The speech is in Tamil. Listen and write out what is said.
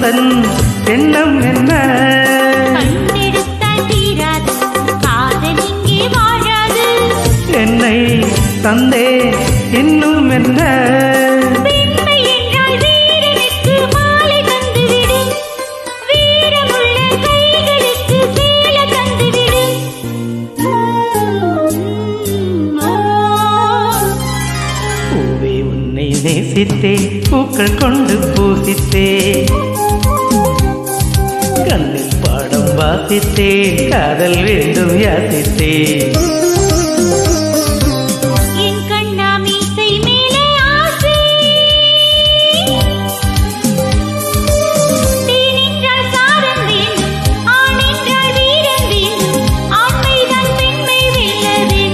உந்தன் எண்ணம் என்ன? கண்ணெடுத்தால் தீராது காதல் இங்கே வாழாது. என்னை தந்தே இன்னும் என்ன? பெண்மை என்றால் வீரனுக்கு மாலை தந்துவிடு, வீரமுள்ள கைகளுக்கு சேல தந்துவிடு. பூவே உன்னை நேசித்தேன், பூக்கள் கொண்டு பூசித்தேன், கண்ணில் பாடம் வாசித்தேன், காதல் வேண்டும் யாசித்தேன்.